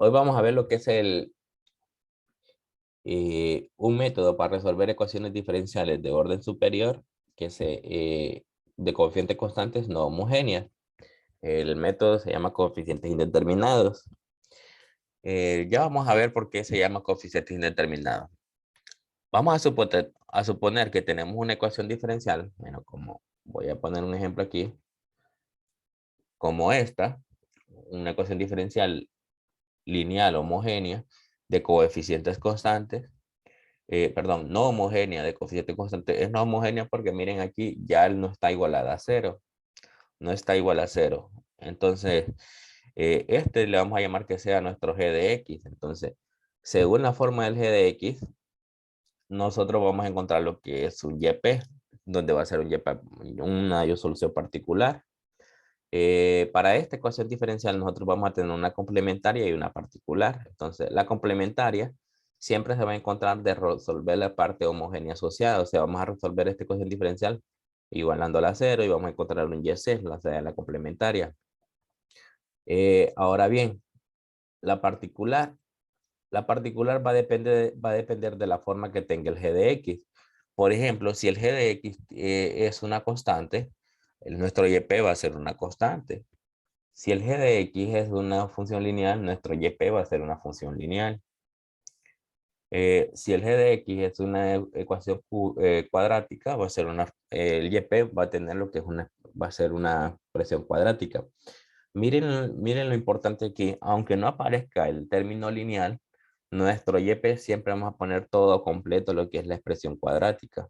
Hoy vamos a ver lo que es un método para resolver ecuaciones diferenciales de orden superior de coeficientes constantes no homogéneas. El método se llama coeficientes indeterminados. Ya vamos a ver por qué se llama coeficientes indeterminados. Vamos a suponer que tenemos una ecuación diferencial. Bueno, como voy a poner un ejemplo aquí, como esta, una ecuación diferencial lineal homogénea de coeficientes constantes. Perdón, no homogénea de coeficiente constante. Es no homogénea porque miren aquí ya no está igualada a cero. No está igual a cero. Entonces, este le vamos a llamar que sea nuestro g de x. Entonces, según la forma del g de x, nosotros vamos a encontrar lo que es un YP, donde va a ser un YP, una solución particular. Para esta ecuación diferencial nosotros vamos a tener una complementaria y una particular. Entonces, la complementaria siempre se va a encontrar de resolver la parte homogénea asociada. O sea, vamos a resolver esta ecuación diferencial igualándola a cero y vamos a encontrar un YC, la sea la complementaria. Ahora bien, la particular. La particular va a depender de la forma que tenga el g de x. Por ejemplo, si el g de x es una constante, nuestro YP va a ser una constante. Si el g de x es una función lineal, nuestro YP va a ser una función lineal. Si el g de x es una ecuación cuadrática, el YP va a tener lo que es va a ser una expresión cuadrática. Miren lo importante aquí, aunque no aparezca el término lineal, nuestro YP siempre vamos a poner todo completo lo que es la expresión cuadrática,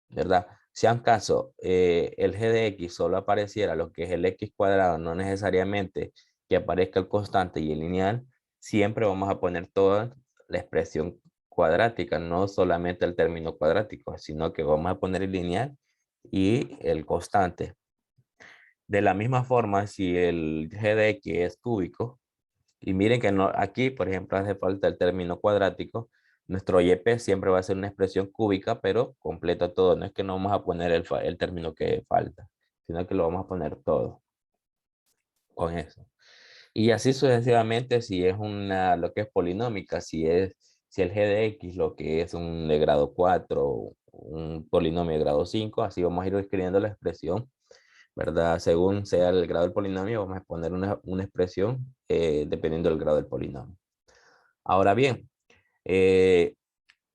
¿verdad? Si acaso el g de x solo apareciera lo que es el x cuadrado, no necesariamente que aparezca el constante y el lineal, siempre vamos a poner toda la expresión cuadrática, no solamente el término cuadrático, sino que vamos a poner el lineal y el constante. De la misma forma, si el g de x es cúbico, y miren que no, aquí, por ejemplo, hace falta el término cuadrático. Nuestro YP siempre va a ser una expresión cúbica, pero completa todo. No es que no vamos a poner el término que falta, sino que lo vamos a poner todo con eso. Y así sucesivamente, si es lo que es polinómica, si el g de x lo que es un de grado 4, un polinomio de grado 5, así vamos a ir escribiendo la expresión, ¿verdad? Según sea el grado del polinomio, vamos a poner una expresión dependiendo del grado del polinomio. Ahora bien, eh,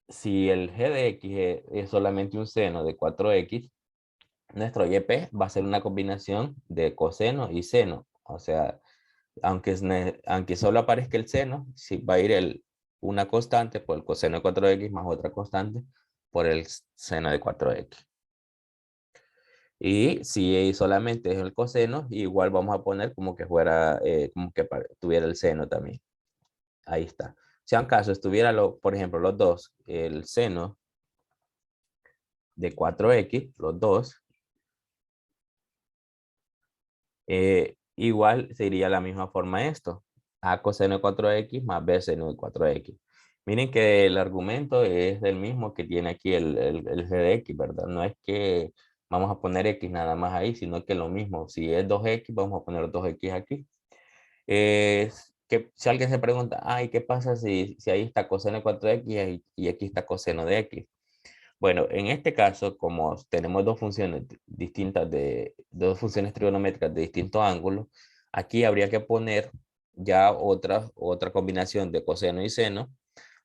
si el g de x es solamente un seno de 4x, nuestro YP va a ser una combinación de coseno y seno. O sea, aunque solo aparezca el seno, si va a ir una constante por el coseno de 4x más otra constante por el seno de 4x. Y si solamente es el coseno, igual vamos a poner como que fuera, como que tuviera el seno también. Ahí está. Si acaso estuviera, por ejemplo, los dos, el seno de 4x, los dos, igual sería la misma forma esto. A coseno de 4x más b seno de 4x. Miren que el argumento es el mismo que tiene aquí el g de x, ¿verdad? No es que vamos a poner x nada más ahí, sino que lo mismo. Si es 2x, vamos a poner 2x aquí. Que si alguien se pregunta, ay, ¿qué pasa si ahí está coseno de 4x y aquí está coseno de x? Bueno, en este caso, como tenemos dos funciones distintas dos funciones trigonométricas de distintos ángulos, aquí habría que poner ya otra combinación de coseno y seno,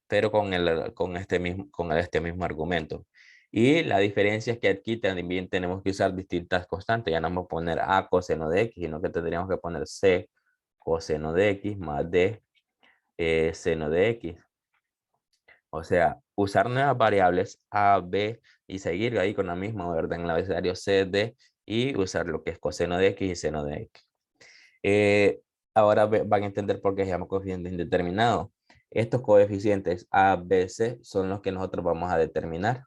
pero con este mismo argumento. Y la diferencia es que aquí también tenemos que usar distintas constantes. Ya no vamos a poner a coseno de x, sino que tendríamos que poner c coseno de x más d seno de x. O sea, usar nuevas variables A, B y seguir ahí con la misma orden en el abecedario C, D y usar lo que es coseno de X y seno de X. Ahora van a entender por qué se llama coeficiente indeterminado. Estos coeficientes A, B, C son los que nosotros vamos a determinar.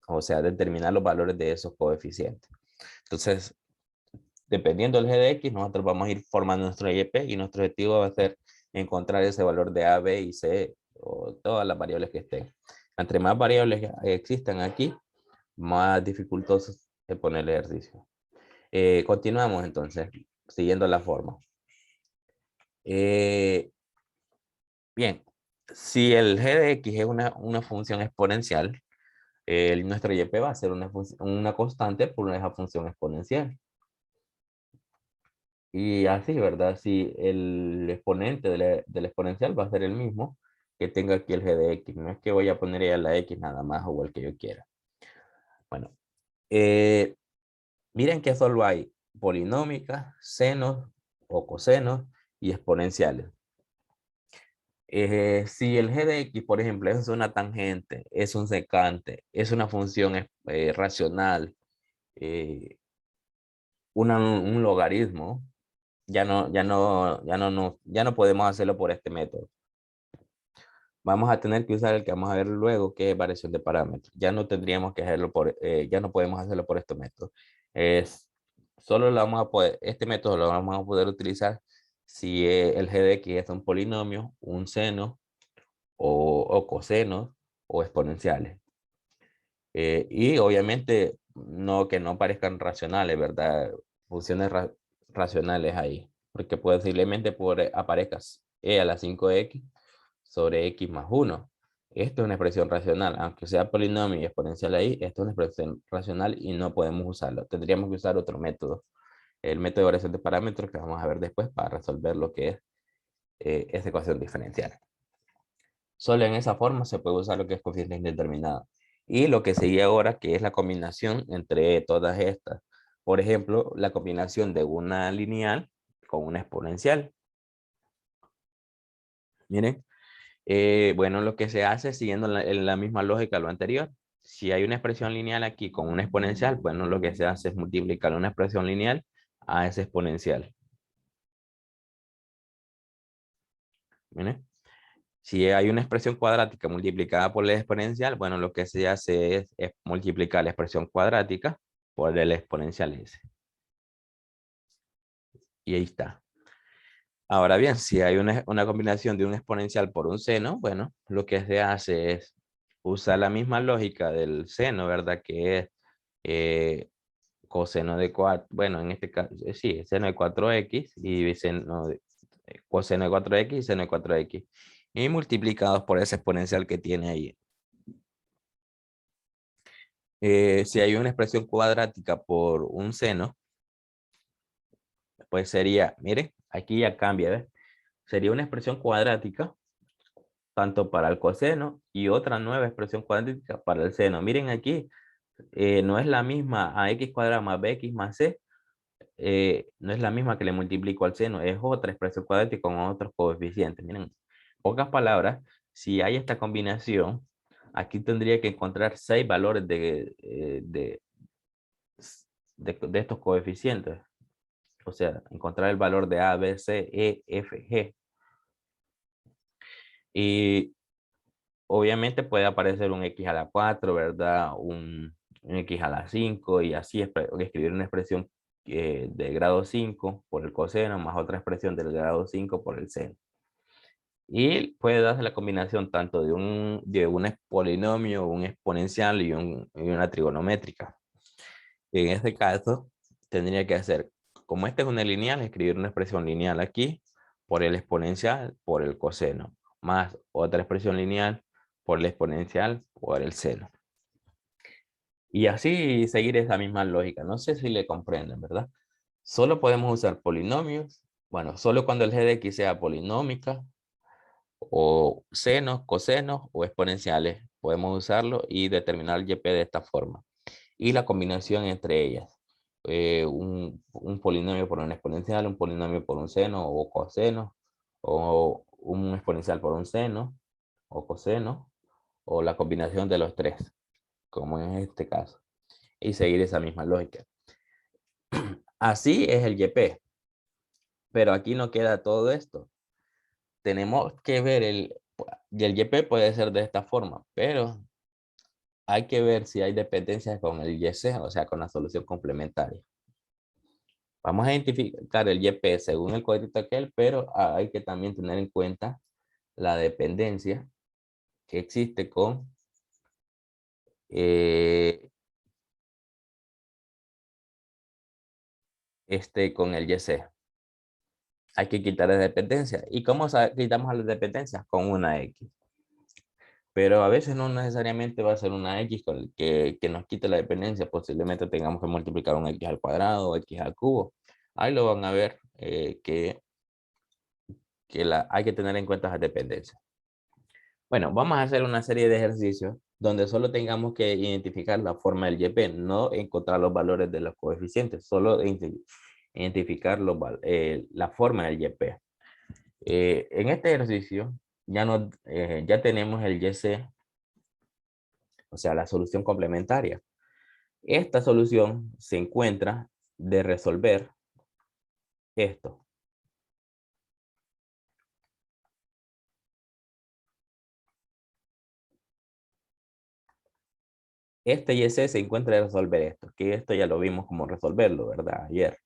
O sea, determinar los valores de esos coeficientes. Entonces, dependiendo del g de x, nosotros vamos a ir formando nuestro YP y nuestro objetivo va a ser encontrar ese valor de A, B y C o todas las variables que estén. Entre más variables existan aquí, más dificultoso es poner el ejercicio. Continuamos entonces, siguiendo la forma. Bien, si el g de x es una función exponencial, nuestro YP va a ser una constante por esa función exponencial. Y así, ¿verdad? Si el exponente del exponencial va a ser el mismo que tenga aquí el g de x. No es que voy a poner ya la x nada más o el que yo quiera. Bueno, miren que solo hay polinómicas, senos o cosenos y exponenciales. Si el g de x, por ejemplo, es una tangente, es un secante, es una función racional, eh, un logaritmo, ya no podemos hacerlo por este método. Vamos a tener que usar el que vamos a ver luego, que es variación de parámetros. Ya no tendríamos que hacerlo ya no podemos hacerlo por este método. Solo lo vamos a poder, este método lo vamos a poder utilizar si el g de x es un polinomio, un seno o cosenos o exponenciales. Y obviamente que no parezcan racionales, ¿verdad? Funciones racionales ahí, porque posiblemente aparezcas e a la 5x sobre x más 1. Esto es una expresión racional, aunque sea polinomio y exponencial ahí, esto es una expresión racional y no podemos usarlo. Tendríamos que usar otro método, el método de variación de parámetros que vamos a ver después para resolver lo que es esa ecuación diferencial. Solo en esa forma se puede usar lo que es coeficiente indeterminado. Y lo que sigue ahora, que es la combinación entre todas estas. Por ejemplo, la combinación de una lineal con una exponencial. Miren, bueno, lo que se hace siguiendo la misma lógica de lo anterior. Si hay una expresión lineal aquí con una exponencial, bueno, lo que se hace es multiplicar una expresión lineal a esa exponencial. Miren. Si hay una expresión cuadrática multiplicada por la exponencial, bueno, lo que se hace es multiplicar la expresión cuadrática por el exponencial s. Y ahí está. Ahora bien, si hay una combinación de un exponencial por un seno, bueno, lo que se hace es usar la misma lógica del seno, ¿verdad? Que es coseno de 4, bueno, en este caso, sí, seno de 4x y coseno de 4x y seno de 4x. Y multiplicados por ese exponencial que tiene ahí. Si hay una expresión cuadrática por un seno, pues sería, miren, aquí ya cambia, ¿ves? Sería una expresión cuadrática tanto para el coseno y otra nueva expresión cuadrática para el seno. Miren aquí, no es la misma a x cuadrado más bx más c, no es la misma que le multiplico al seno, es otra expresión cuadrática con otros coeficientes. Miren, en pocas palabras, si hay esta combinación, aquí tendría que encontrar 6 valores de estos coeficientes. O sea, encontrar el valor de A, B, C, E, F, G. Y obviamente puede aparecer un X a la 4, ¿verdad? Un X a la 5 y así escribir una expresión de grado 5 por el coseno más otra expresión del grado 5 por el seno. Y puede darse la combinación tanto de un polinomio, un exponencial y una trigonométrica. En este caso, tendría que hacer, como esta es una lineal, escribir una expresión lineal aquí por el exponencial por el coseno, más otra expresión lineal por el exponencial por el seno. Y así seguir esa misma lógica. No sé si le comprenden, ¿verdad? Solo podemos usar polinomios, bueno, solo cuando el g de x sea polinómica, o senos, cosenos o exponenciales. Podemos usarlo y determinar el YP de esta forma. Y la combinación entre ellas. Un polinomio por un exponencial, un polinomio por un seno o coseno, o un exponencial por un seno o coseno, o la combinación de los tres, como en este caso. Y seguir esa misma lógica. Así es el YP. Pero aquí no queda todo esto. Tenemos que ver y el YP puede ser de esta forma, pero hay que ver si hay dependencias con el YC, o sea, con la solución complementaria. Vamos a identificar el YP según el cuadrito aquel, pero hay que también tener en cuenta la dependencia que existe con el YC. hay que quitar la dependencia. ¿Y cómo quitamos las dependencias? Con una X. Pero a veces no necesariamente va a ser una X que nos quite la dependencia. Posiblemente tengamos que multiplicar un X al cuadrado o X al cubo. Ahí lo van a ver que hay que tener en cuenta las dependencias. Bueno, vamos a hacer una serie de ejercicios donde solo tengamos que identificar la forma del YP, no encontrar los valores de los coeficientes, solo identificar la forma del YP. En este ejercicio ya tenemos el YC, o sea, la solución complementaria. Esta solución se encuentra de resolver esto. Este YC se encuentra de resolver esto, que esto ya lo vimos como resolverlo, ¿verdad? Ayer.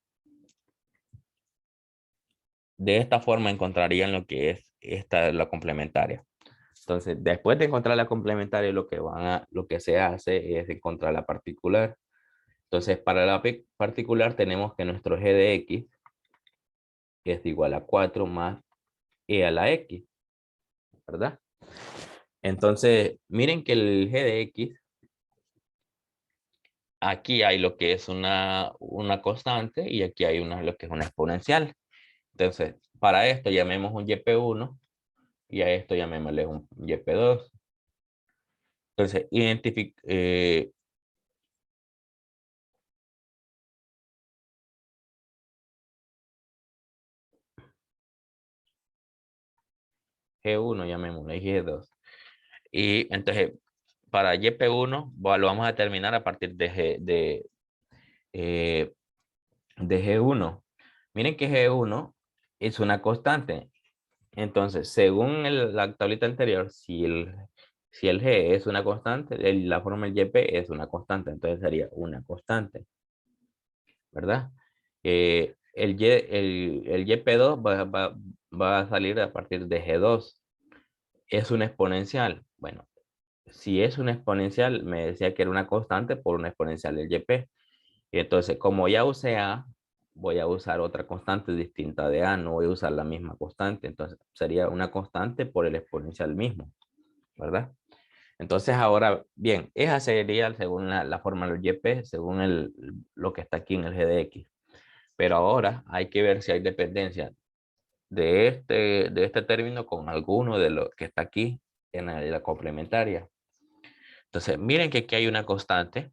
De esta forma encontrarían lo que es la complementaria. Entonces, después de encontrar la complementaria, lo que se hace es encontrar la particular. Entonces, para la particular tenemos que nuestro g de x es igual a 4 más e a la x, ¿verdad? Entonces, miren que el g de x, aquí hay lo que es una constante y aquí hay lo que es una exponencial. Entonces, para esto llamemos un YP1 y a esto llamémosle un YP2. Entonces, G1 llamémosle G2. Y entonces, para YP1 lo vamos a terminar a partir eh, de G1. Miren que G1 es una constante. Entonces, según la tablita anterior, si el G es una constante, la forma del YP es una constante. Entonces sería una constante, ¿verdad? El YP2 va a salir a partir de G2. Es una exponencial. Bueno, si es una exponencial, me decía que era una constante por una exponencial del YP. Y entonces, como ya usé A, voy a usar otra constante distinta de A, no voy a usar la misma constante. Entonces, sería una constante por el exponencial mismo, ¿verdad? Entonces, ahora, bien, esa sería según la forma del YP, según lo que está aquí en el G de X. Pero ahora hay que ver si hay dependencia de este término con alguno de lo que está aquí en la complementaria. Entonces, miren que aquí hay una constante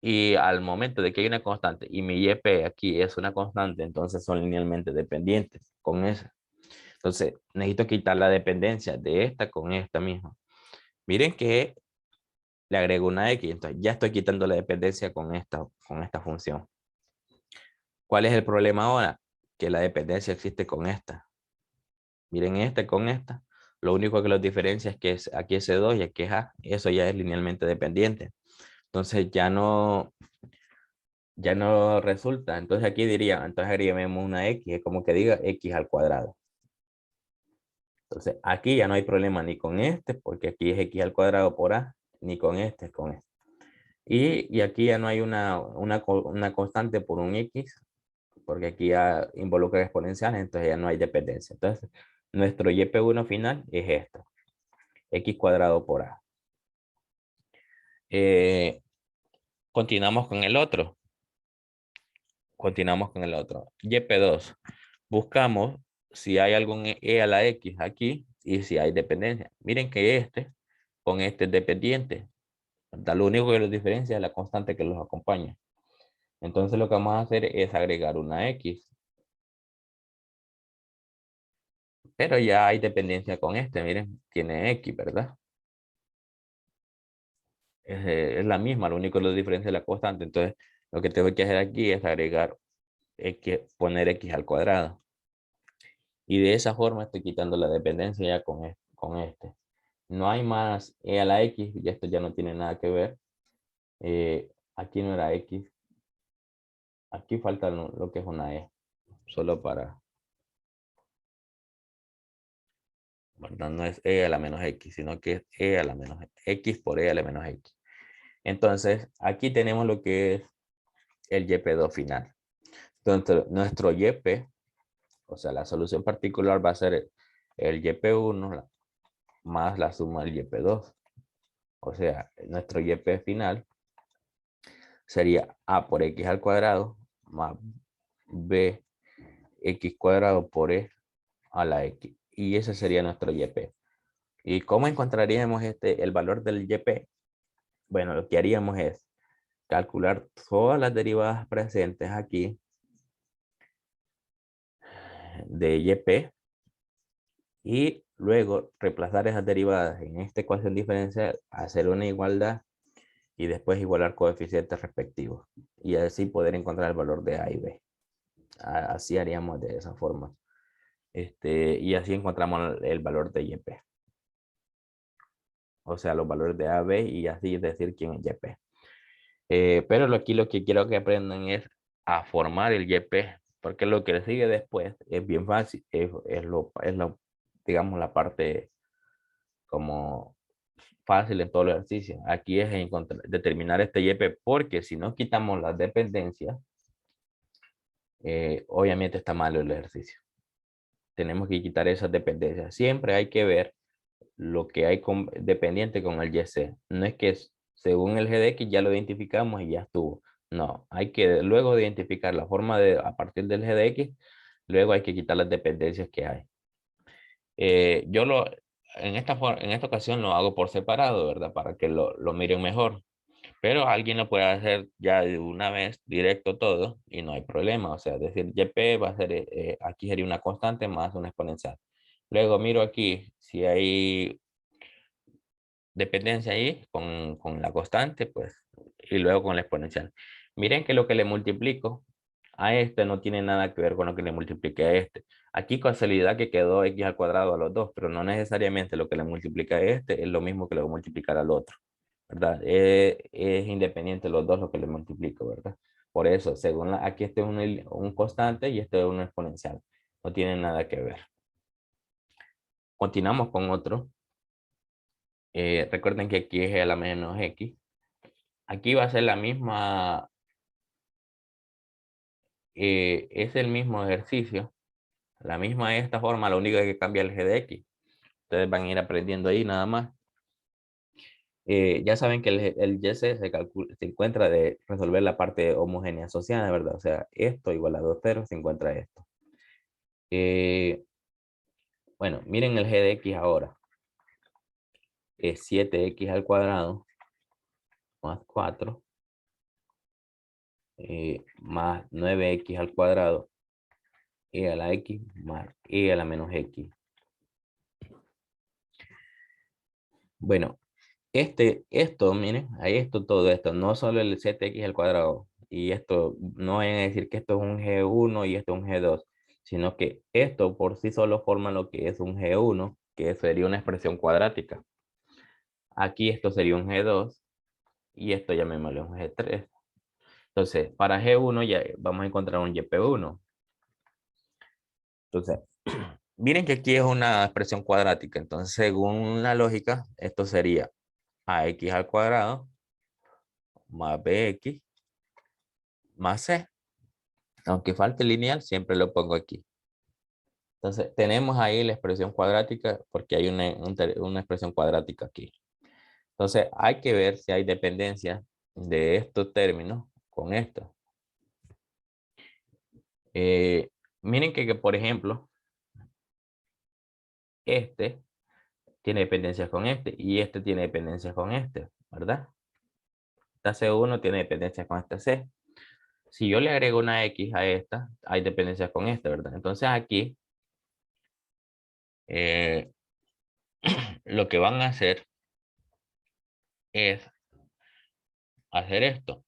y al momento de que hay una constante y mi YP aquí es una constante, entonces son linealmente dependientes con esa. Entonces, necesito quitar la dependencia de esta con esta misma. Miren que le agrego una X, entonces ya estoy quitando la dependencia con esta función. ¿Cuál es el problema ahora? Que la dependencia existe con esta. Miren esta con esta. Lo único que los diferencia es que aquí es C2 y aquí es A. Eso ya es linealmente dependiente. Entonces ya no resulta. Entonces aquí diría, entonces agreguemos una X, es como que diga X al cuadrado. Entonces aquí ya no hay problema ni con este, porque aquí es X al cuadrado por A, ni con este, con este. Y aquí ya no hay una constante por un X, porque aquí ya involucra exponenciales, entonces ya no hay dependencia. Entonces, nuestro YP1 final es esto, X cuadrado por A. Continuamos con el otro. Continuamos con el otro. YP2. Buscamos si hay algún E a la X aquí y si hay dependencia. Miren que con este es dependiente. Lo único que los diferencia es la constante que los acompaña. Entonces lo que vamos a hacer es agregar una X. Pero ya hay dependencia con este. Miren, tiene X, ¿verdad? Es la misma, lo único que lo diferencia es la constante. Entonces lo que tengo que hacer aquí es agregar X, poner X al cuadrado. Y de esa forma estoy quitando la dependencia ya con este. No hay más E a la X, y esto ya no tiene nada que ver. Aquí no era X. Aquí falta lo que es una E. Solo para... ¿verdad? No es E a la menos X, sino que es E a la menos X por E a la menos X. Entonces, aquí tenemos lo que es el YP2 final. Entonces, nuestro YP O sea, la solución particular va a ser el YP1 más la suma del YP2. O sea, nuestro YP final sería A por X al cuadrado más B X cuadrado por E a la X. Y ese sería nuestro YP. ¿Y cómo encontraríamos el valor del YP? Bueno, lo que haríamos es calcular todas las derivadas presentes aquí de YP y luego reemplazar esas derivadas en esta ecuación diferencial, hacer una igualdad y después igualar coeficientes respectivos y así poder encontrar el valor de A y B. Así haríamos de esa forma. Y así encontramos el valor de YP. O sea, los valores de A, B y así decir quién es YP. Pero aquí lo que quiero que aprendan es a formar el YP, porque lo que sigue después es bien fácil, digamos, la parte como fácil en todo el ejercicio. Aquí es determinar este YP, porque si no quitamos las dependencias, obviamente está malo el ejercicio. Tenemos que quitar esas dependencias. Siempre hay que ver lo que hay dependiente con el YC. No es que según el GDX ya lo identificamos y ya estuvo. No, hay que luego de identificar la forma a partir del GDX, luego hay que quitar las dependencias que hay. En esta ocasión lo hago por separado, ¿verdad? Para que lo miren mejor. Pero alguien lo puede hacer ya de una vez directo todo y no hay problema. O sea, decir YP va a ser, aquí sería una constante más una exponencial. Luego miro aquí si hay dependencia ahí con la constante, pues, y luego con la exponencial. Miren que lo que le multiplico a este no tiene nada que ver con lo que le multiplique a este. Aquí casualidad que quedó x al cuadrado a los dos, pero no necesariamente lo que le multiplica a este es lo mismo que le voy a multiplicar al otro, ¿verdad? Es independiente los dos lo que le multiplico, ¿verdad? Por eso, según aquí este es un constante y este es un exponencial. No tiene nada que ver. Continuamos con otro. Recuerden que aquí es a la menos x. Aquí va a ser la misma, es el mismo ejercicio, la misma de esta forma, lo único que cambia el g de x. Ustedes van a ir aprendiendo ahí nada más. Ya saben que el YC se encuentra de resolver la parte homogénea asociada, ¿verdad? O sea, esto igual a 2 ceros se encuentra esto. Bueno, miren el g de x ahora. Es 7x al cuadrado más 4 más 9x al cuadrado y a la x más y a la menos x. Bueno, miren, ahí todo esto, no solo el 7x al cuadrado, y esto, no vayan a decir que esto es un G1 y esto es un G2, sino que esto por sí solo forma lo que es un G1, que sería una expresión cuadrática. Aquí esto sería un G2, y esto llamémosle un G3. Entonces, para G1 ya vamos a encontrar un YP1. Entonces, miren que aquí es una expresión cuadrática, entonces según la lógica, esto sería AX al cuadrado más BX más C. Aunque falte lineal, siempre lo pongo aquí. Entonces, tenemos ahí la expresión cuadrática porque hay una expresión cuadrática aquí. Entonces, hay que ver si hay dependencia de estos términos con esto. Miren que, por ejemplo, este tiene dependencias con este y este tiene dependencias con este, ¿verdad? Esta C1 tiene dependencias con esta C. Si yo le agrego una X a esta, hay dependencias con esta, ¿verdad? Entonces aquí lo que van a hacer es hacer esto.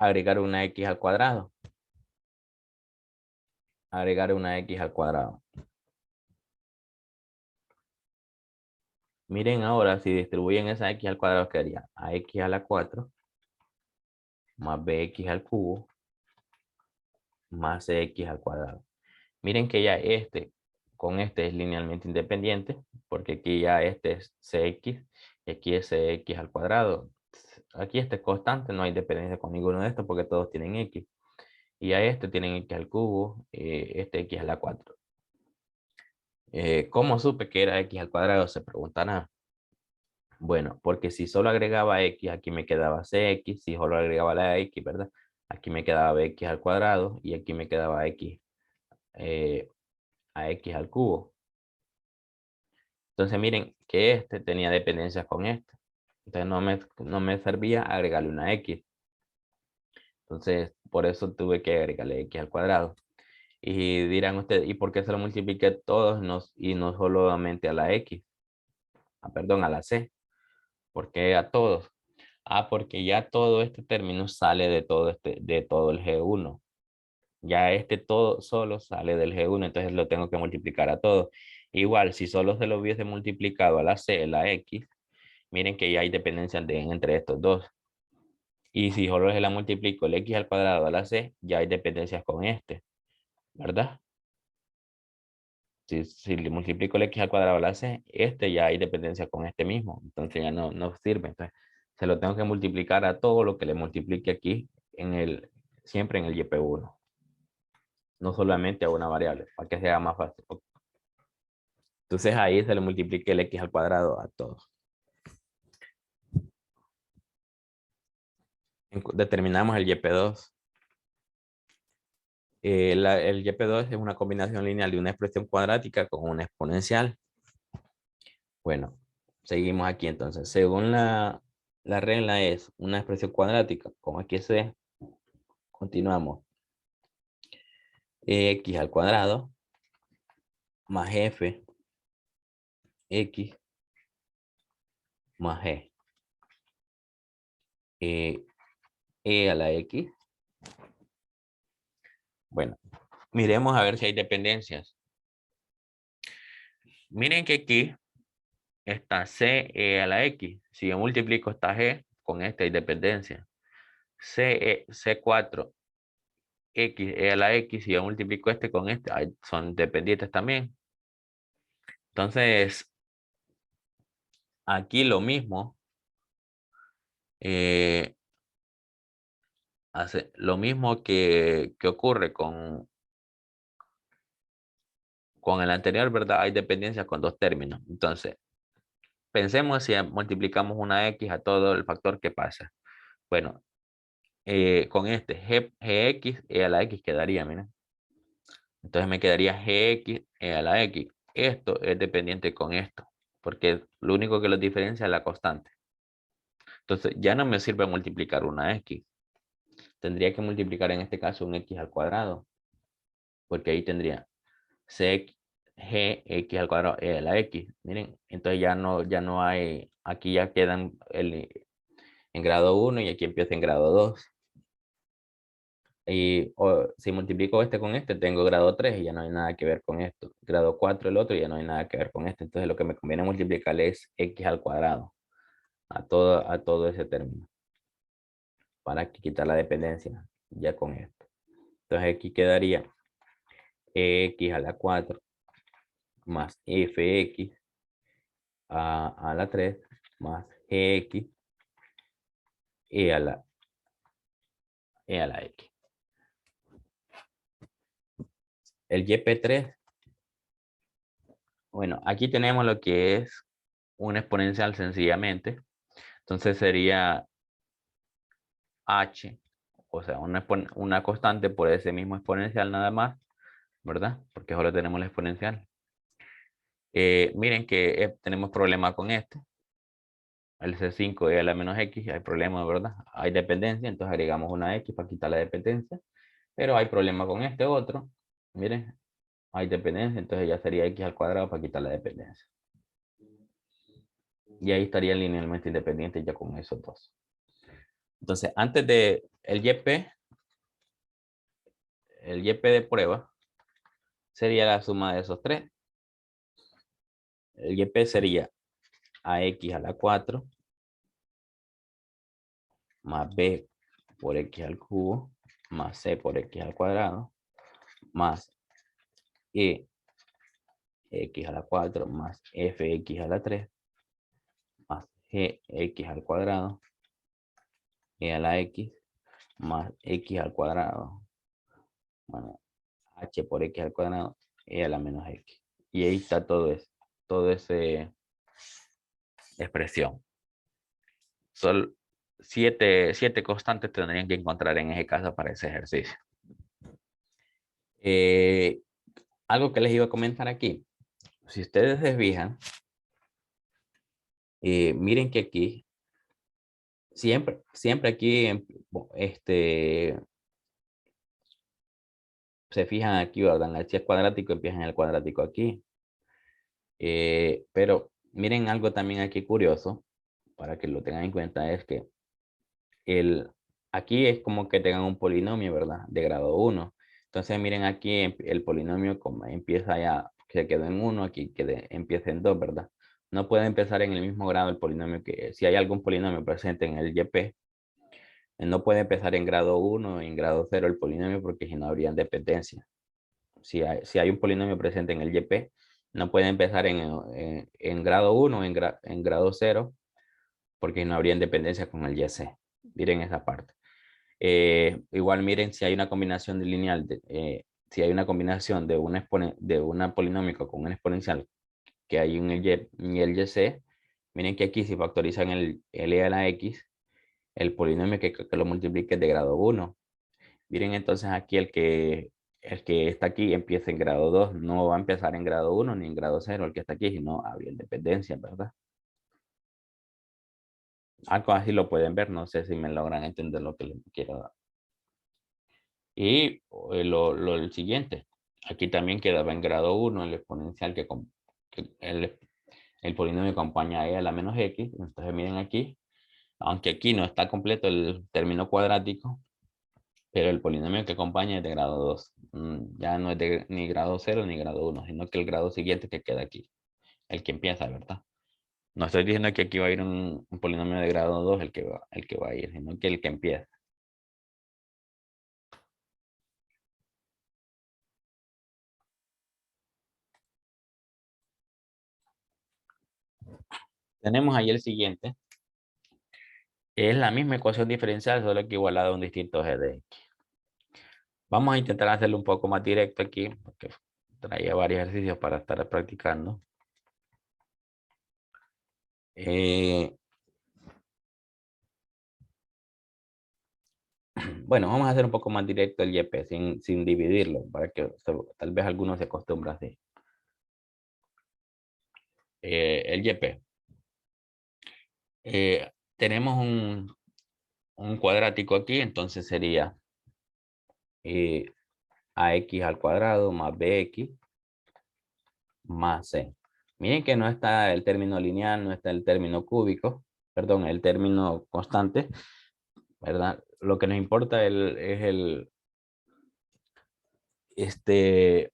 Agregar una X al cuadrado. Agregar una X al cuadrado. Miren ahora, si distribuyen esa X al cuadrado, quedaría AX a la 4 más BX al cubo más CX al cuadrado. Miren que ya con este es linealmente independiente, porque aquí ya este es CX y aquí es CX al cuadrado. Aquí este es constante, no hay dependencia con ninguno de estos porque todos tienen x. Y a este tienen x al cubo, este x a la 4. ¿Cómo supe que era x al cuadrado? Se preguntará. Bueno, porque si solo agregaba x, aquí me quedaba cx. Si solo agregaba la x, ¿verdad? Aquí me quedaba x al cuadrado y aquí me quedaba x a x al cubo. Entonces miren que este tenía dependencias con este. Entonces no me servía agregarle una x. Entonces por eso tuve que agregarle x al cuadrado. Y dirán ustedes, ¿y por qué se lo multipliqué todos y no solamente a la x? Perdón, a la c. ¿Por qué a todos? Porque ya todo este término sale de todo el G1. Ya este todo solo sale del G1, entonces lo tengo que multiplicar a todo. Igual, si solo se lo hubiese multiplicado a la C, la X, miren que ya hay dependencia entre estos dos. Y si solo se la multiplico el X al cuadrado a la C, ya hay dependencias con este, ¿verdad? Si le multiplico el X al cuadrado a la C, este ya hay dependencia con este mismo, entonces ya no sirve. Entonces, se lo tengo que multiplicar a todo lo que le multiplique aquí siempre en el YP1. No solamente a una variable, para que sea más fácil. Entonces ahí se le multiplica el x al cuadrado a todos. Determinamos el YP2. El YP2 es una combinación lineal de una expresión cuadrática con una exponencial. Bueno, seguimos aquí entonces. Según la regla es una expresión cuadrática, como aquí se ve, continuamos. X al cuadrado más f x más g. E a la x. Bueno, miremos a ver si hay dependencias. Miren que aquí está c a la x. Si yo multiplico esta g con esta hay dependencia. C4 x a la x, si yo multiplico este con este, son dependientes también. Entonces, aquí lo mismo. Hace lo mismo que ocurre con el anterior, ¿verdad? Hay dependencias con dos términos. Entonces, pensemos si multiplicamos una x a todo el factor que pasa. Bueno, con este gx a la x quedaría, miren. Entonces me quedaría gx a la x. Esto es dependiente con esto, porque lo único que los diferencia es la constante. Entonces ya no me sirve multiplicar una x. Tendría que multiplicar en este caso un x al cuadrado, porque ahí tendría gx al cuadrado a la x. Miren, entonces ya no hay, aquí ya quedan en grado 1 y aquí empieza en grado 2. Y si multiplico este con este, tengo grado 3 y ya no hay nada que ver con esto. Grado 4 el otro y ya no hay nada que ver con este. Entonces lo que me conviene multiplicar es x al cuadrado a todo ese término. Para quitar la dependencia ya con esto. Entonces aquí quedaría x a la 4 más fx a la 3 más gx a la x. El YP3, bueno, aquí tenemos lo que es una exponencial sencillamente. Entonces sería h, o sea, una constante por ese mismo exponencial nada más, ¿verdad? Porque ahora tenemos la exponencial. Miren que tenemos problema con este. El C5 es a la menos X, hay problema, ¿verdad? Hay dependencia, entonces agregamos una X para quitar la dependencia. Pero hay problema con este otro. Miren, hay dependencia, entonces ya sería X al cuadrado para quitar la dependencia. Y ahí estaría linealmente independiente ya con esos dos. Entonces, antes de el YP de prueba sería la suma de esos tres. El YP sería AX a la 4 más B por X al cubo más C por X al cuadrado más E X a la 4 más FX a la 3 más GX al cuadrado e a la x más x al cuadrado. Bueno, h por x al cuadrado e a la menos x. Y ahí está todo ese expresión. Son siete constantes tendrían que encontrar en ese caso para ese ejercicio. Algo que les iba a comentar aquí. Si ustedes se fijan, miren que aquí, siempre aquí, se fijan aquí, ¿verdad? Si es cuadrático, empiezan el cuadrático aquí. Pero miren algo también aquí curioso, para que lo tengan en cuenta, es que aquí es como que tengan un polinomio, ¿verdad? De grado 1. Entonces miren aquí el polinomio como empieza ya, se quedó en 1, aquí empieza en 2, ¿verdad? No puede empezar en el mismo grado el polinomio que, si hay algún polinomio presente en el YP, no puede empezar en grado 1 o en grado 0 el polinomio porque si no habría dependencia. Si hay un polinomio presente en el YP, no puede empezar en grado 1 o en grado 0 porque no habría dependencia con el YC. Miren esa parte. Igual miren si hay una combinación de lineal, si hay una combinación de una polinómico con un exponencial que hay en el YC, miren que aquí si factorizan el e a la x, el polinomio que lo multiplique es de grado 1. Miren entonces aquí el que está aquí empieza en grado 2, no va a empezar en grado 1 ni en grado 0 el que está aquí, sino habría dependencia, ¿verdad? Algo así lo pueden ver, no sé si me logran entender lo que les quiero dar. Y el siguiente, aquí también quedaba en grado 1 el exponencial que el polinomio acompaña a e a la menos x. Entonces miren aquí, aunque aquí no está completo el término cuadrático, pero el polinomio que acompaña es de grado 2. Ya no es de ni grado 0 ni grado 1, sino que el grado siguiente que queda aquí, el que empieza, ¿verdad? No estoy diciendo que aquí va a ir un polinomio de grado 2 el que va a ir, sino que el que empieza. Tenemos ahí el siguiente. Es la misma ecuación diferencial, solo que igualada a un distinto g de x. Vamos a intentar hacerlo un poco más directo aquí, porque traía varios ejercicios para estar practicando. Bueno, vamos a hacer un poco más directo el YP sin dividirlo, para que tal vez algunos se acostumbren así. El YP. Tenemos un cuadrático aquí, entonces sería ax al cuadrado más bx más c. Miren que no está el término lineal, no está el término cúbico, perdón, el término constante, ¿verdad? Lo que nos importa es este,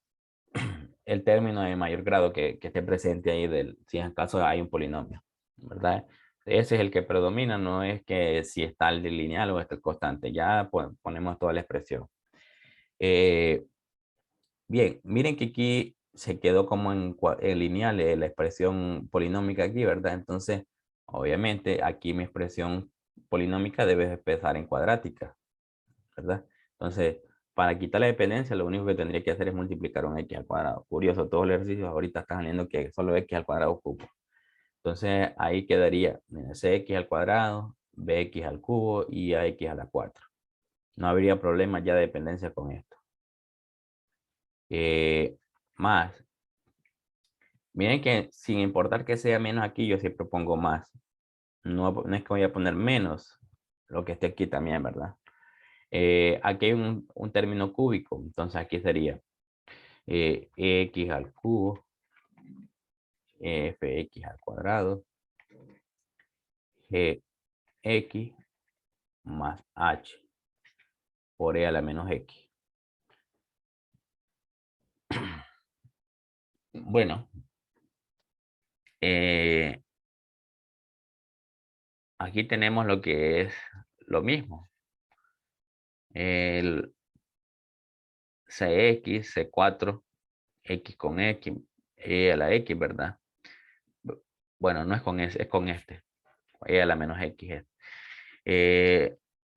el término de mayor grado que esté presente ahí, si en caso hay un polinomio, ¿verdad? Ese es el que predomina, no es que si está el lineal o está el constante, ya ponemos toda la expresión. Bien, miren que aquí se quedó como en lineal la expresión polinómica aquí, ¿verdad? Entonces, obviamente, aquí mi expresión polinómica debe empezar en cuadrática, ¿verdad? Entonces, para quitar la dependencia, lo único que tendría que hacer es multiplicar un x al cuadrado. Curioso, todos los ejercicios ahorita están saliendo que solo x al cuadrado cubo. Entonces, ahí quedaría cx al cuadrado, bx al cubo y ax a la 4. No habría problema ya de dependencia con esto. Más, miren que sin importar que sea menos aquí, yo siempre pongo más. No es que voy a poner menos lo que esté aquí también, ¿verdad? Aquí hay un término cúbico, entonces aquí sería x al cubo, fx al cuadrado, gx más h por e a la menos x. Bueno, aquí tenemos lo que es lo mismo. El cx, c4, x con x, e a la x, ¿verdad? Bueno, no es con ese, es con este. E a la menos x.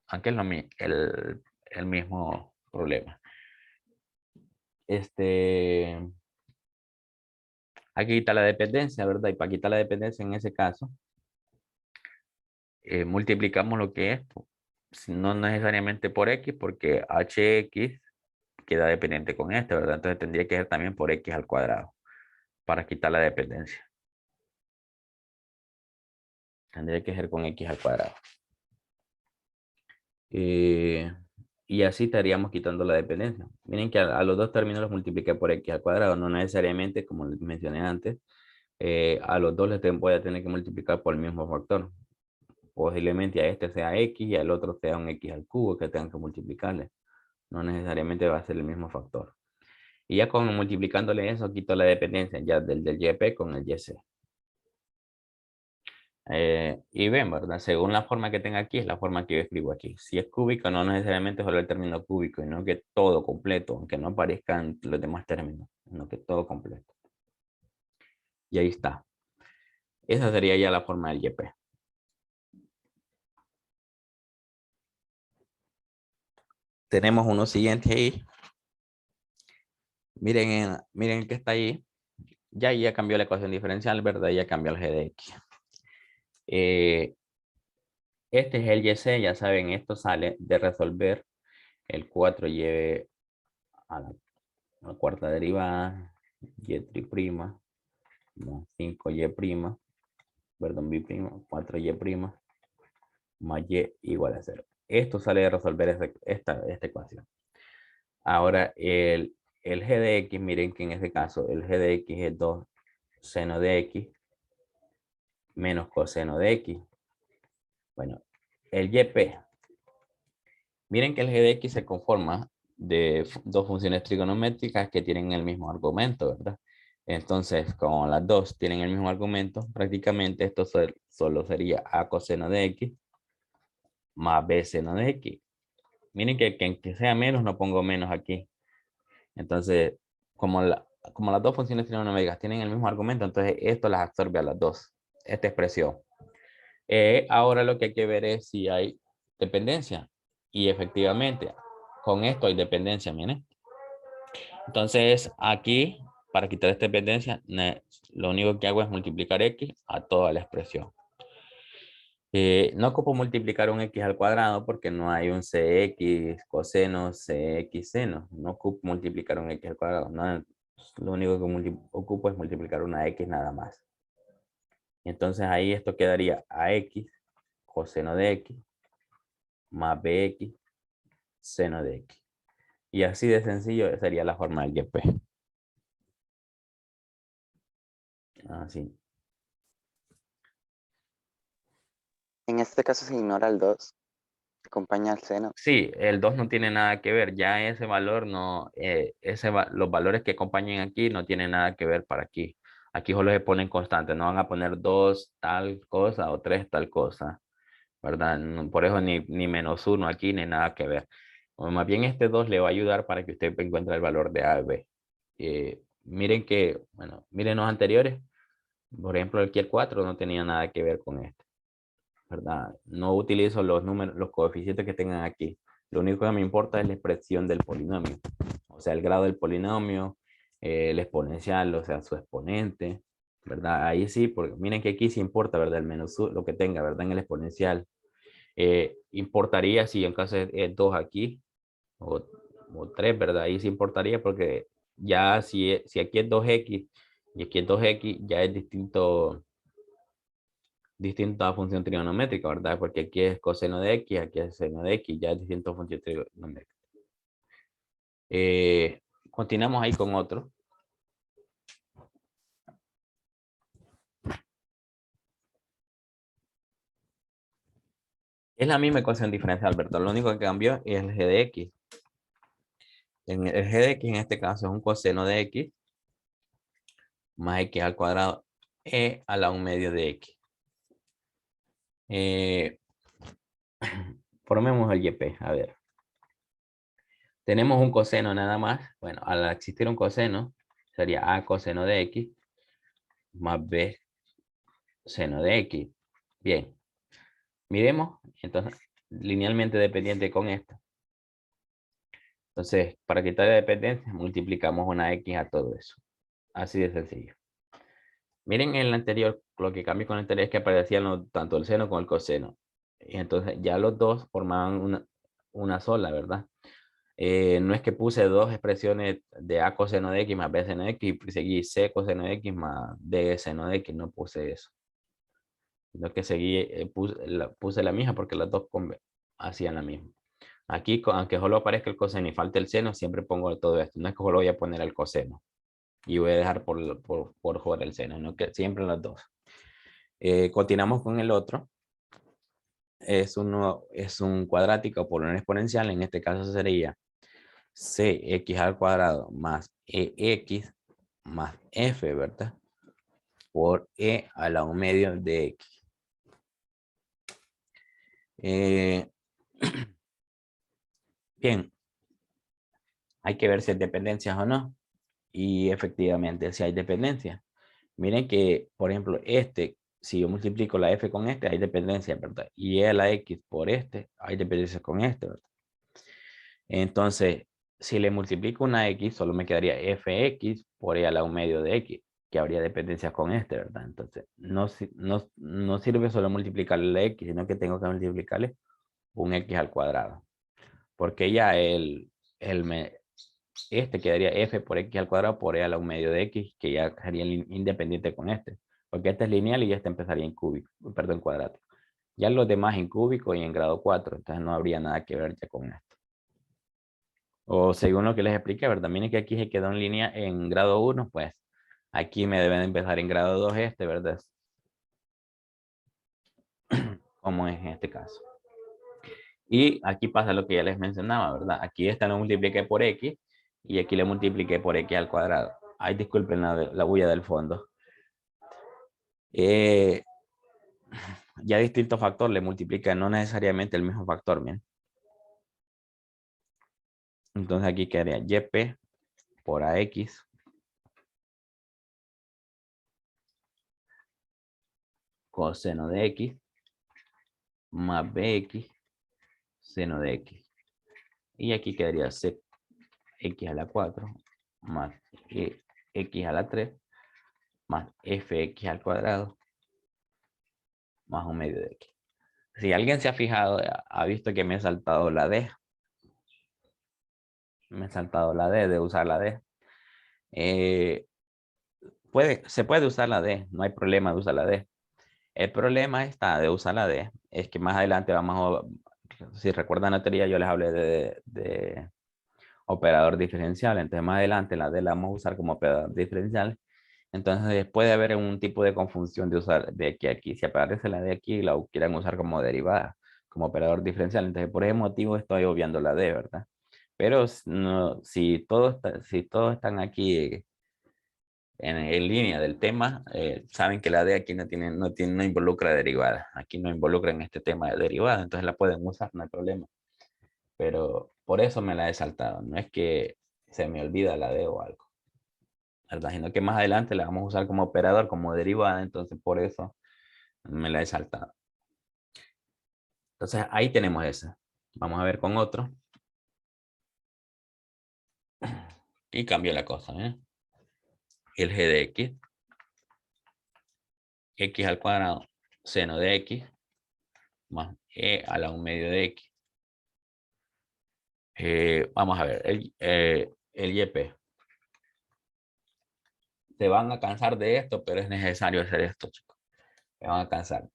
aunque es el mismo problema. Aquí quita la dependencia, ¿verdad? Y para quitar la dependencia en ese caso, multiplicamos lo que es, no necesariamente por x, porque hx queda dependiente con este, ¿verdad? Entonces tendría que ser también por x al cuadrado para quitar la dependencia. Tendría que ser con x al cuadrado. Y así estaríamos quitando la dependencia. Miren que a los dos términos los multipliqué por x al cuadrado, no necesariamente, como les mencioné antes, a los dos les voy a tener que multiplicar por el mismo factor. Posiblemente a este sea x y al otro sea un x al cubo que tengan que multiplicarle. No necesariamente va a ser el mismo factor. Y ya con multiplicándole eso, quito la dependencia ya del YP con el YC. Y ven, ¿verdad? Según la forma que tenga aquí, es la forma que yo escribo aquí. Si es cúbico, no necesariamente solo el término cúbico, sino que todo completo, aunque no aparezcan los demás términos, sino que todo completo. Y ahí está. Esa sería ya la forma del YP. Tenemos uno siguiente ahí. Miren el que está ahí. Ya cambió la ecuación diferencial, ¿verdad? Ya cambió el g de x. Este es el YC, ya saben, esto sale de resolver el 4y a la cuarta derivada, y prima, más 5y', perdón, b', 4y', más y igual a 0. Esto sale de resolver esta ecuación. Ahora, el g de x, miren que en este caso, el g de x es 2 seno de x menos coseno de x. Bueno, el YP. Miren que el g de x se conforma de dos funciones trigonométricas que tienen el mismo argumento, ¿verdad? Entonces, como las dos tienen el mismo argumento, prácticamente esto solo sería a coseno de x más b seno de x. Miren que sea menos, no pongo menos aquí. Entonces, como, como las dos funciones trigonométricas tienen el mismo argumento, entonces esto las absorbe a las dos, esta expresión. Ahora lo que hay que ver es si hay dependencia. Y efectivamente, con esto hay dependencia, miren. Entonces, aquí, para quitar esta dependencia, lo único que hago es multiplicar x a toda la expresión. No ocupo multiplicar un x al cuadrado porque no hay un cx coseno, cx seno. No ocupo multiplicar un x al cuadrado. No, lo único que ocupo es multiplicar una x nada más. Entonces ahí esto quedaría ax coseno de x más bx seno de x. Y así de sencillo sería la forma del YP. Así. En este caso se ignora el 2, se acompaña al seno. Sí, el 2 no tiene nada que ver. Ya ese valor no, los valores que acompañen aquí no tienen nada que ver para aquí. Aquí solo se ponen constantes. No van a poner 2 tal cosa o 3 tal cosa. ¿Verdad? Por eso ni menos 1 aquí ni nada que ver. O más bien este 2 le va a ayudar para que usted encuentre el valor de A y B. Miren que, bueno, miren los anteriores. Por ejemplo, aquí el 4 no tenía nada que ver con este, ¿verdad? No utilizo los números, los coeficientes que tengan aquí. Lo único que me importa es la expresión del polinomio. O sea, el grado del polinomio, el exponencial, o sea, su exponente, ¿verdad? Ahí sí, porque miren que aquí sí importa, ¿verdad? El menos lo que tenga, ¿verdad? En el exponencial. Importaría si en caso es 2 aquí o 3, ¿verdad? Ahí sí importaría porque ya si aquí es 2x y aquí es 2x, ya es distinto a función trigonométrica, ¿verdad? Porque aquí es coseno de x, aquí es seno de x, ya es distinto a función trigonométrica. Continuamos ahí con otro. Es la misma ecuación diferencial, ¿verdad? Lo único que cambió es el g de x. El g de x en este caso es un coseno de x más x al cuadrado e a la 1 medio de x. Formemos el YP, a ver. Tenemos un coseno nada más. Bueno, al existir un coseno, sería a coseno de x más b seno de x. Bien, miremos. Entonces, linealmente dependiente con esta. Entonces, para quitar la dependencia, multiplicamos una X a todo eso. Así de sencillo. Miren en el anterior, lo que cambia con el anterior es que aparecían tanto el seno como el coseno. Y entonces ya los dos formaban una sola, ¿verdad? No es que puse dos expresiones de A coseno de X más B seno de X y seguí C coseno de X más D seno de X, no puse eso. Sino que seguí, puse la misma porque las dos hacían la misma. Aquí, aunque solo aparezca el coseno y falte el seno, siempre pongo todo esto. No es que solo voy a poner el coseno y voy a dejar por fuera el seno, no que siempre las dos. Continuamos con el otro. Es un cuadrático por un exponencial. En este caso sería cx al cuadrado más ex más f, ¿verdad? Por e a la 1/2 de x. Bien, hay que ver si hay dependencias o no. Y efectivamente, si hay dependencia. Miren que, por ejemplo, si yo multiplico la f con este, hay dependencia, ¿verdad? Y e a la x por este, hay dependencia con este, ¿verdad? Entonces, si le multiplico una x, solo me quedaría fx por e a la 1/2 de x, que habría dependencia con este, ¿verdad? Entonces, no sirve solo multiplicarle la x, sino que tengo que multiplicarle un x al cuadrado. Porque ya este quedaría f por x al cuadrado por e a la 1/2 de x, que ya sería independiente con este. Porque este es lineal y este empezaría en cúbico, perdón, cuadrático. Ya los demás en cúbico y en grado 4, entonces no habría nada que ver ya con esto. O según lo que les expliqué, ¿verdad? Miren que aquí se quedó en línea en grado 1, pues aquí me deben empezar en grado 2 ¿verdad? Como es en este caso. Y aquí pasa lo que ya les mencionaba, ¿verdad? Aquí esta lo multipliqué por x y aquí le multipliqué por x al cuadrado. Ay, disculpen la bulla del fondo. Ya distinto factor le multiplica, no necesariamente el mismo factor, bien. Entonces aquí quedaría yp por ax coseno de x más bx seno de x. Y aquí quedaría c x a la 4 más x a la 3 más fx al cuadrado más 1/2 de x. Si alguien se ha fijado, ha visto que me he saltado la d. Me he saltado la d, de usar la d. Se puede usar la d, no hay problema de usar la d. El problema está de usar la d, es que más adelante vamos a, si recuerdan la teoría, yo les hablé de operador diferencial. Entonces más adelante la d la vamos a usar como operador diferencial. Entonces puede haber un tipo de confusión de usar de aquí a aquí. Si aparece la de aquí, la quieran usar como derivada, como operador diferencial. Entonces por ese motivo estoy obviando la d, ¿verdad? Pero no, si todos están aquí en línea del tema, saben que la d aquí no involucra derivada. Aquí no involucra en este tema de derivada, entonces la pueden usar, no hay problema. Pero por eso me la he saltado. No es que se me olvida la d o algo, ¿verdad? Sino que más adelante la vamos a usar como operador, como derivada, entonces por eso me la he saltado. Entonces ahí tenemos esa. Vamos a ver con otro. Y cambió la cosa, ¿eh? El g de x, x al cuadrado, seno de x, más e a la 1/2 de x. Vamos a ver, el YP. Se van a cansar de esto, pero es necesario hacer esto, chicos. Se van a cansar.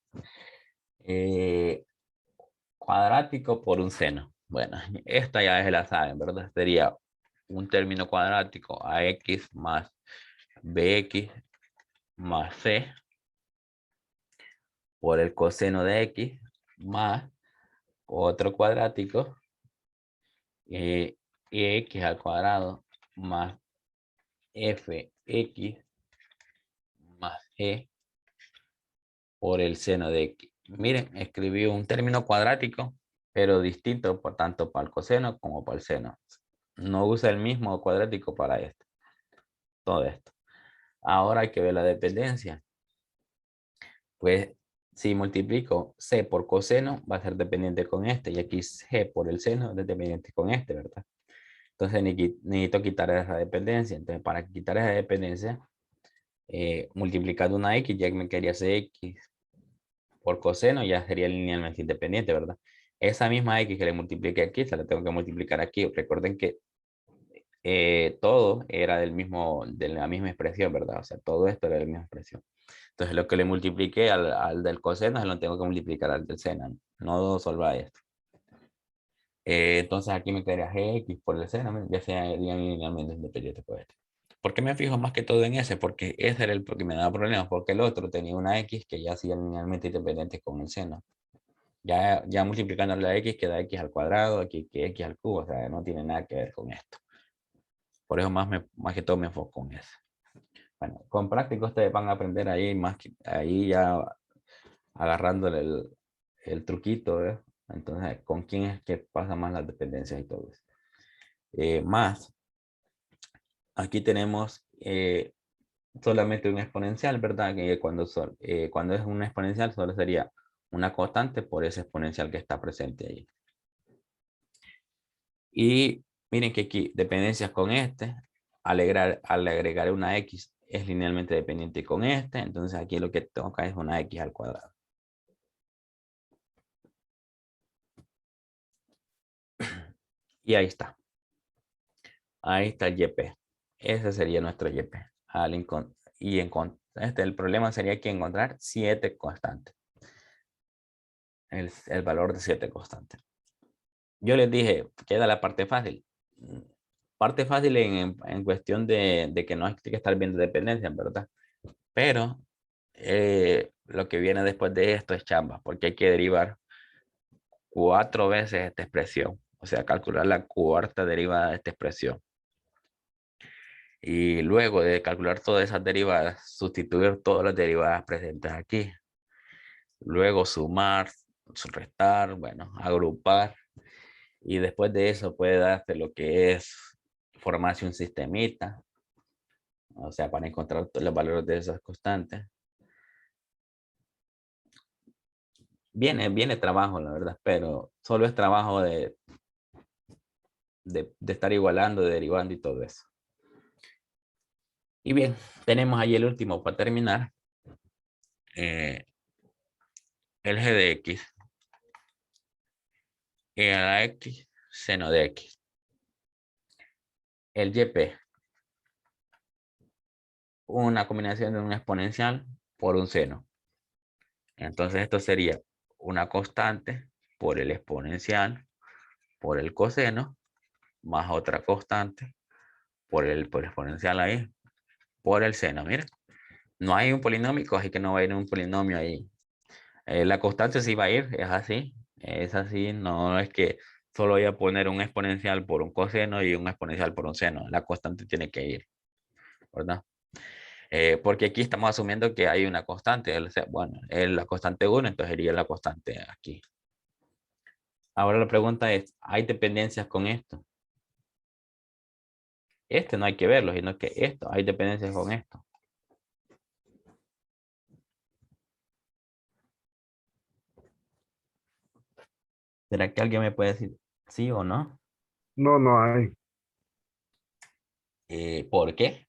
Cuadrático por un seno. Bueno, esta ya se la saben, ¿verdad? Sería un término cuadrático ax más bx más c por el coseno de x más otro cuadrático x al cuadrado más fx más e por el seno de x. Miren, escribí un término cuadrático, pero distinto por tanto para el coseno como para el seno. No usa el mismo cuadrático para esto. Todo esto. Ahora hay que ver la dependencia. Pues Si multiplico c por coseno, va a ser dependiente con este, y aquí g por el seno es dependiente con este, ¿verdad? Entonces necesito quitar esa dependencia. Entonces, para quitar esa dependencia, multiplicando una x, ya que me quería hacer x por coseno, ya sería linealmente independiente, ¿verdad? Esa misma x que le multiplique aquí, se la tengo que multiplicar aquí. Recuerden que todo era de la misma expresión, ¿verdad? O sea, todo esto era de la misma expresión. Entonces, lo que le multipliqué al del coseno, se lo tengo que multiplicar al del seno. No solo a esto. Entonces, aquí me quedaría gx por el seno, ya sea linealmente independiente por esto. ¿Por qué me fijo más que todo en ese? Porque ese era el que me daba problemas, porque el otro tenía una x que ya hacía linealmente independiente con el seno. Ya multiplicando la x queda x al cuadrado, aquí que x al cubo, o sea, no tiene nada que ver con esto. Por eso más que todo me enfoco en eso. Bueno, con práctica ustedes van a aprender ahí, ahí ya agarrándole el truquito, ¿eh? Entonces, ¿con quién es que pasa más las dependencias y todo eso? Más, aquí tenemos solamente un exponencial, ¿verdad? Que cuando es un exponencial solo sería una constante por ese exponencial que está presente ahí. Y miren que aquí, dependencias con este, al agregar una x es linealmente dependiente con este, entonces aquí lo que toca es una x al cuadrado. Y ahí está. Ahí está el YP. Ese sería nuestro YP. El problema sería que encontrar 7 constantes. El valor de 7 constantes. Yo les dije, queda la parte fácil. Parte fácil en cuestión de que no hay que estar viendo dependencias, ¿verdad? Pero lo que viene después de esto es chamba, porque hay que derivar 4 veces esta expresión. O sea, calcular la cuarta derivada de esta expresión. Y luego de calcular todas esas derivadas, sustituir todas las derivadas presentes aquí. Luego sumar, restar, bueno, agrupar. Y después de eso puede darte lo que es formarse un sistemita. O sea, para encontrar los valores de esas constantes. Viene trabajo, la verdad, pero solo es trabajo de estar igualando, derivando y todo eso. Y bien, tenemos ahí el último para terminar. El g de x y a la x seno de x. El YP, una combinación de un exponencial por un seno. Entonces esto sería una constante por el exponencial por el coseno más otra constante por el exponencial ahí por el seno. Mira, no hay un polinómico, así que no va a ir un polinomio ahí. La constante sí va a ir, es así, no es que solo voy a poner un exponencial por un coseno y un exponencial por un seno. La constante tiene que ir, ¿verdad? Porque aquí estamos asumiendo que hay una constante. Bueno, es la constante 1, entonces iría la constante aquí. Ahora la pregunta es, ¿hay dependencias con esto? Este no hay que verlo, sino que esto, hay dependencias con esto. ¿Será que alguien me puede decir sí o no? No, no hay. ¿Por qué?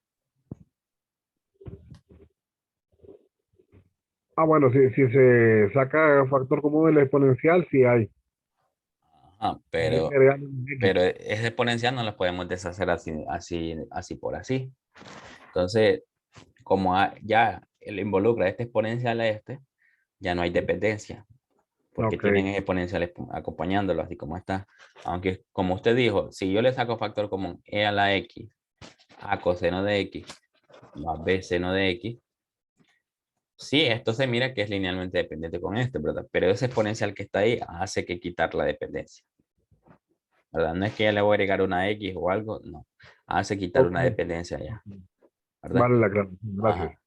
Ah, bueno, si se saca factor común del exponencial, sí hay. Ajá, Hay que agregarle un X. pero ese exponencial no lo podemos deshacer así por así. Entonces, como ya le involucra este exponencial a este, ya no hay dependencia, porque Ok, tienen exponenciales acompañándolo, así como está. Aunque, como usted dijo, si yo le saco factor común e a la x, a coseno de x, más b seno de x, sí, esto se mira que es linealmente dependiente con este, ¿verdad? Pero ese exponencial que está ahí hace que quitar la dependencia, ¿verdad? No es que ya le voy a agregar una x o algo, no. Hace quitar ok. una dependencia ya, ¿verdad? Vale la aclaración, gracias. Ajá.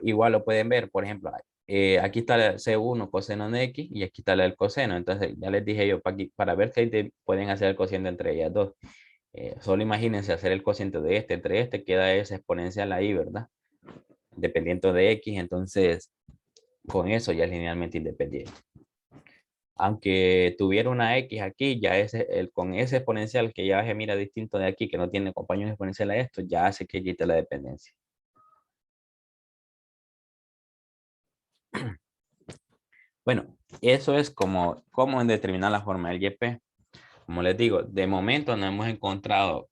Igual lo pueden ver, por ejemplo, aquí está el C1 coseno de X y aquí está el coseno. Entonces, ya les dije yo, para ver si pueden hacer el cociente entre ellas dos. Solo imagínense hacer el cociente de este entre este, queda esa exponencial ahí, ¿verdad? Dependiendo de X, entonces con eso ya es linealmente independiente. Aunque tuviera una X aquí, ya con ese exponencial que ya se mira distinto de aquí, que no tiene compañero exponencial a esto, ya hace que quite la dependencia. Bueno, eso es como determinar la forma del YP. Como les digo, de momento no hemos encontrado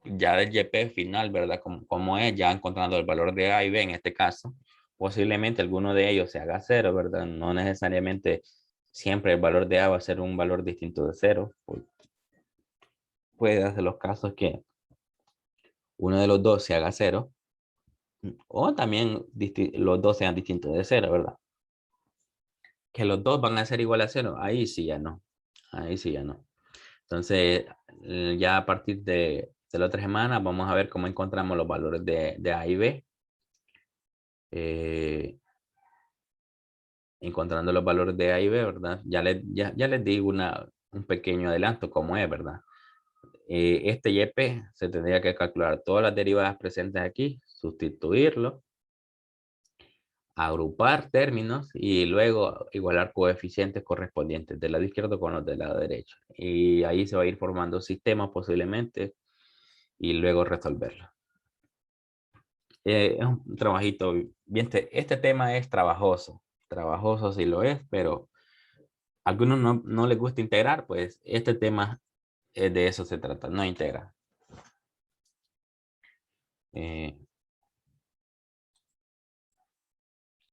ya del YP final, ¿verdad? Como es, ya encontrando el valor de A y B en este caso. Posiblemente alguno de ellos se haga cero, ¿verdad? No necesariamente siempre el valor de A va a ser un valor distinto de cero. Puede darse los casos que uno de los dos se haga cero, o también los dos sean distintos de cero, ¿verdad? Que los dos van a ser igual a cero, ahí sí ya no. Ahí sí ya no. Entonces, ya a partir de la otra semana vamos a ver cómo encontramos los valores de A y B. Encontrando los valores de A y B, ¿verdad? Ya les digo un pequeño adelanto cómo es, ¿verdad? Este YP se tendría que calcular todas las derivadas presentes aquí, sustituirlo, agrupar términos y luego igualar coeficientes correspondientes del lado izquierdo con los del lado derecho. Y ahí se va a ir formando sistemas posiblemente y luego resolverlo. Es un trabajito bien. Este tema es trabajoso sí lo es, pero a algunos no les gusta integrar, pues este tema de eso se trata, no integra.